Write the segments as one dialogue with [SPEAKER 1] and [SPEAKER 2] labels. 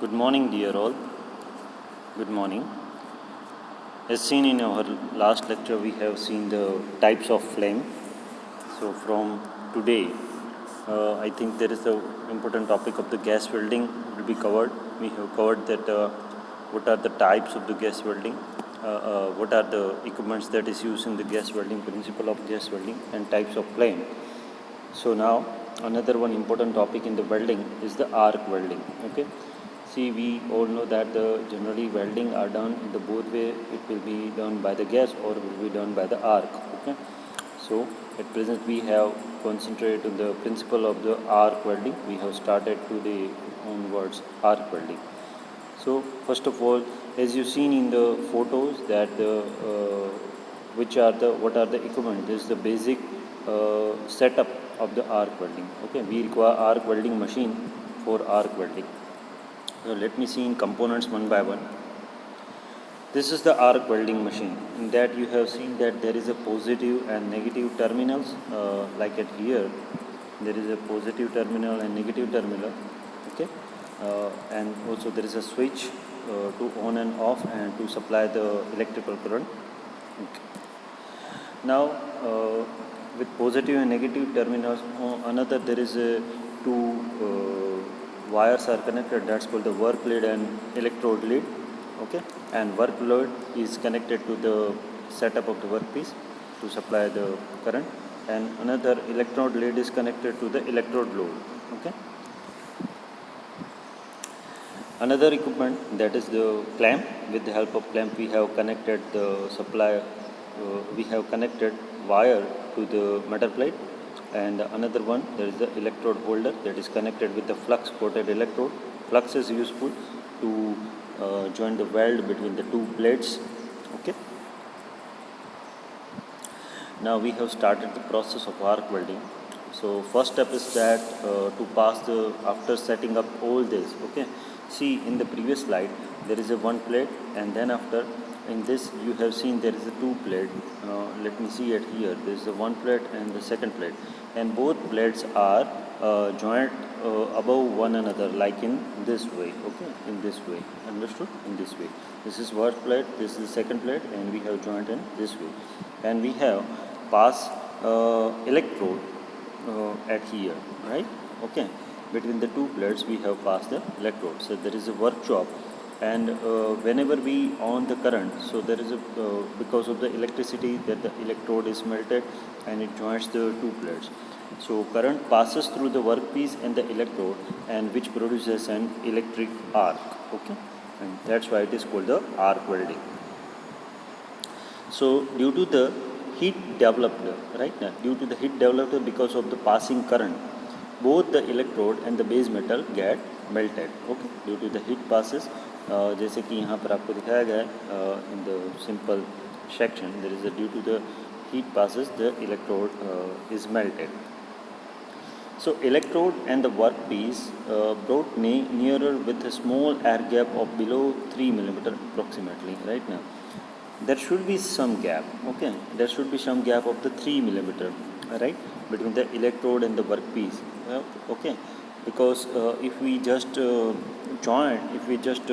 [SPEAKER 1] Good morning, dear all. Good morning. As seen in our last lecture, we have seen the types of flame. So, from today, I think there is the important topic of the gas welding will be covered. We have covered that what are the types of the gas welding, what are the equipments that is used in the gas welding, principle of gas welding, and types of flame. So now another one important topic in the welding is the arc welding. Okay. See, we all know that the generally welding are done in the both way. It will be done by the gas or will be done by the arc. Okay. So at present we have concentrated on the principle of the arc welding. We have started today onwards arc welding. So first of all, as you've seen in the photos that the what are the equipment? This is the basic setup of the arc welding. Okay, we require arc welding machine for arc welding. So let me see in components one by one. This is the arc welding machine. In that you have seen that there is a positive and negative terminals. Like at here, there is a positive terminal and negative terminal. Okay, and also there is a switch to on and off and to supply the electrical current. Okay. Now, with positive and negative terminals, another there is a two wires are connected. That's called the work lead and electrode lead. Okay, and work load is connected to the setup of the workpiece to supply the current, and another electrode lead is connected to the electrode load. Okay. Another equipment, that is the clamp. With the help of clamp, we have connected the supply. We have connected wire to the metal plate, and another one, there is the electrode holder that is connected with the flux coated electrode. Flux is useful to join the weld between the two plates. Okay. Now we have started the process of arc welding. So first step is that to pass the after setting up all this. Okay. See, in the previous slide there is a one plate, and then after in this you have seen there is a two plate. Let me see it here. There is the one plate and the second plate, and both plates are joined above one another, like in this way. Okay, in this way. Understood? In this way. This is first plate. This is the second plate, and we have joined in this way, and we have pass electrode at here, right? Okay, between the two plates we have passed the electrode. So there is a workshop, and whenever we on the current, so there is a because of the electricity that the electrode is melted and it joins the two plates. So current passes through the workpiece and the electrode, and which produces an electric arc. Okay, and that's why it is called the arc welding. So due to the heat developed, right now, due to the heat developed because of the passing current, both the electrode and the base metal get melted. Okay, due to the heat passes, जैसे कि यहाँ पर आपको दिखाया गया है in the simple section, there is a due to the heat passes the electrode is melted. So electrode and the workpiece brought nearer with a small air gap of below 3 millimeter approximately. Right now, there should be some gap. Okay, there should be some gap of the 3 millimeter, right, between the electrode and the workpiece. Okay, because if we just join, if we just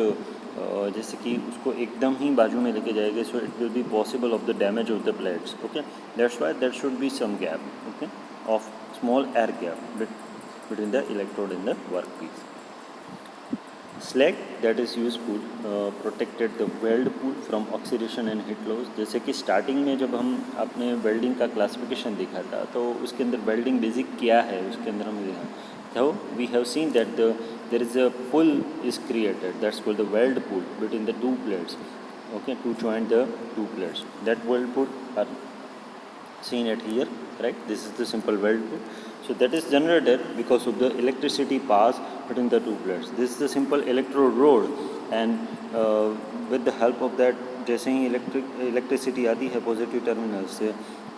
[SPEAKER 1] जैसे कि उसको एकदम ही बाजू में लेके जाएंगे, so it will be possible of the damage of the plates. Okay, that's why there should be some gap. Okay, of small air gap between the electrode and the workpiece. Slag that is useful protected the weld pool from oxidation and heat loss. जैसे कि starting में जब हम अपने welding का classification देखा था, तो उसके अंदर वेल्डिंग बेसिक क्या है उसके अंदर हम देखा, so we have seen that there is a pull is created, that's called the weld pull between the two plates. Okay, to join the two plates, that weld pull are seen at here, right? This is the simple weld pull. So that is generated because of the electricity pass between the two plates. This is the simple electrode rod, and with the help of that, जैसे ही electricity आती है positive terminal से,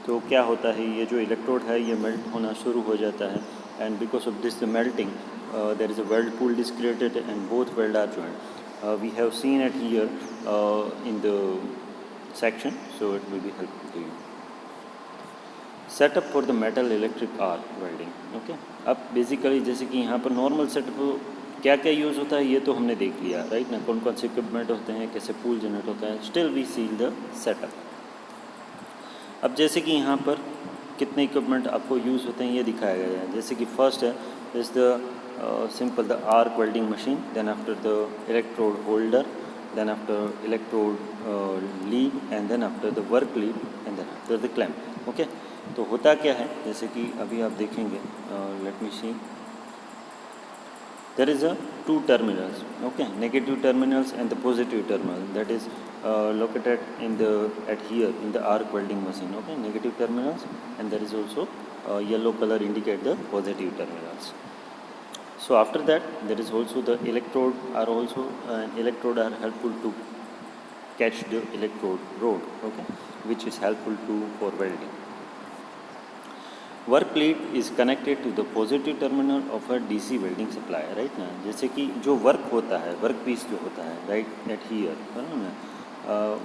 [SPEAKER 1] तो क्या होता है, ये जो इलेक्ट्रोड है ये मेल्ट होना शुरू हो जाता है, and because of this the melting, there is a weld pool is created and both weld are joined. We have seen it here in the section, so it will be helpful to you. Setup for the metal electric arc welding. Okay, अब basically जैसे कि यहाँ पर normal setup क्या क्या use होता है ये तो हमने देख लिया, राइट ना, कौन कौन से इक्विपमेंट होते हैं, कैसे पूल जनरेट होता है. Still we see the setup. अब जैसे कि यहाँ पर कितने इक्विपमेंट आपको यूज़ होते हैं ये दिखाया गया है. जैसे कि फर्स्ट है is the simple the arc welding machine, then after the electrode holder, then after electrode lead, and then after the work lead, and then after the clamp. Okay, तो होता क्या है जैसे कि अभी आप देखेंगे, let me see, there is a two terminals, okay, negative terminals and the positive terminal, that is located in the at here in the arc welding machine. Okay, negative terminals, and there is also yellow color indicate the positive terminals. So after that there is also the electrode are also electrode are helpful to catch the electrode rod, okay, which is helpful to for welding. Work lead is connected to the positive terminal of a DC welding supply, right ना. जैसे कि जो work होता है, work piece जो होता है, right eight here, है ना,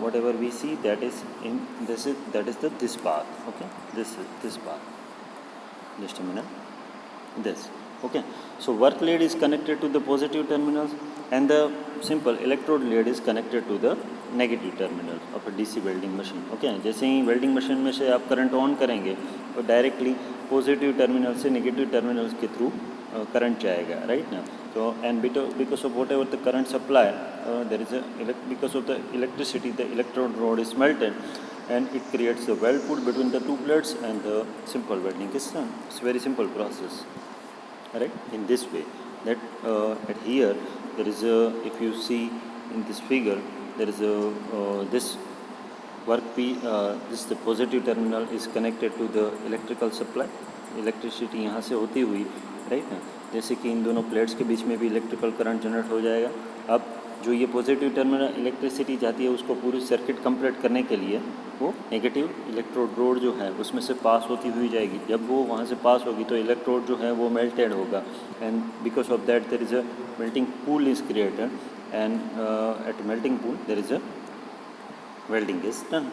[SPEAKER 1] whatever we see that is in this is that is the this path. Okay, this path, just a minute, this. Okay, so work lead is connected to the positive terminals and the simple electrode lead is connected to the negative terminal of a DC welding machine. Okay, जैसे ही welding machine में से आप current on करेंगे तो directly positive terminal से negative terminals के through current जाएगा, right ना. तो and because of what ever the current supply there is because of the electricity the electrode rod is melted and it creates a weld pool between the two plates and the simple welding is done. It's a very simple process, right, in this way. That at here there is a, if you see in this figure, there is a this this the positive terminal is connected to the electrical supply. Electricity यहाँ से होती हुई, right ना, जैसे कि इन दोनों plates के बीच में भी इलेक्ट्रिकल करंट जनरेट हो जाएगा. अब जो ये पॉजिटिव टर्मिनल इलेक्ट्रिसिटी जाती है उसको पूरी सर्किट कंप्लीट करने के लिए वो नेगेटिव इलेक्ट्रोड रोड जो है उसमें से पास होती हुई जाएगी. जब वो वहाँ से पास होगी तो इलेक्ट्रोड जो है वो मेल्टेड होगा and because of that there is a melting pool is created and at melting pool there is a welding is done.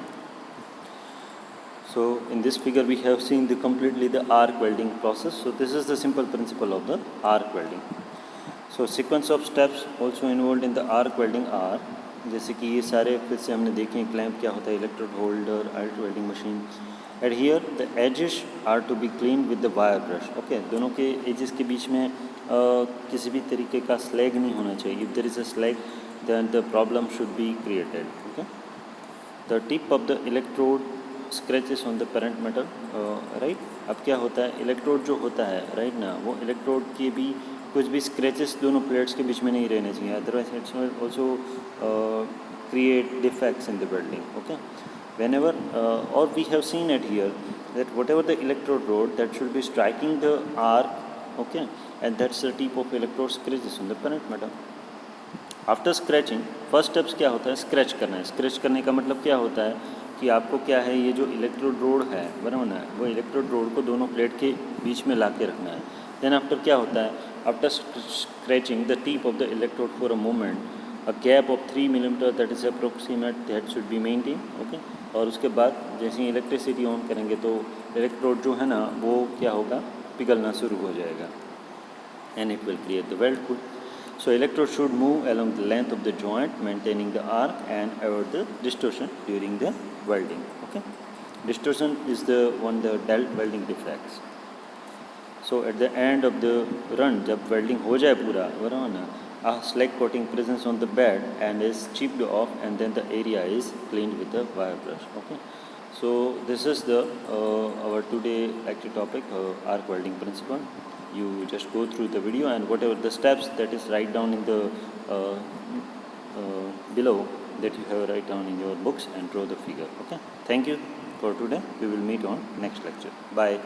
[SPEAKER 1] So in this figure we have seen the completely the arc welding process. So this is the simple principle of the arc welding. So sequence of steps also involved in the arc welding are, जैसे कि ये सारे फिर से हमने देखे हैं, clamp क्या होता है, electrode holder, arc welding machine. At here the edges are to be clean with the wire brush. Okay, दोनों के एजेस के बीच में किसी भी तरीके का स्लैग नहीं होना चाहिए. If there is a slag then the problem should be created. Okay, the tip of the electrode scratches on the parent metal, right. अब क्या होता है, इलेक्ट्रोड जो होता है, राइट ना, वो इलेक्ट्रोड के भी कुछ भी स्क्रैचेस दोनों प्लेट्स के बीच में नहीं रहने चाहिए, otherwise it's also create defects in the welding. Okay, whenever or we have seen it here that whatever the electrode rod that should be striking the arc, okay, and that's the tip of electrode scratches on the parent metal. After scratching first steps क्या होता है, scratch करना है. Scratch करने का मतलब क्या होता है कि आपको क्या है, ये जो इलेक्ट्रोड रोड है बराबर ना, वो इलेक्ट्रोड रोड को दोनों प्लेट के बीच में ला के रखना है. देन आफ्टर क्या होता है, after scratching the tip of the electrode for a moment a gap of 3 millimetre that is approximate that should be maintain. Okay, और उसके बाद जैसे ही इलेक्ट्रिसिटी ऑन करेंगे तो इलेक्ट्रोड जो है ना वो क्या होगा, पिघलना शुरू हो जाएगा and it will create the weld pool. So electrode should move along the length of the joint, maintaining the arc and avoid the distortion during the welding. Okay, distortion is the one the welding defects. So at the end of the run, जब welding हो जाए पूरा बराबर ना, a slag coating presents on the bed and is chipped off, and then the area is cleaned with the wire brush. Okay, so this is the our today lecture topic, arc welding principle. You just go through the video and whatever the steps that is write down in the below that you have write down in your books and draw the figure. Okay, thank you for today. We will meet on next lecture. Bye.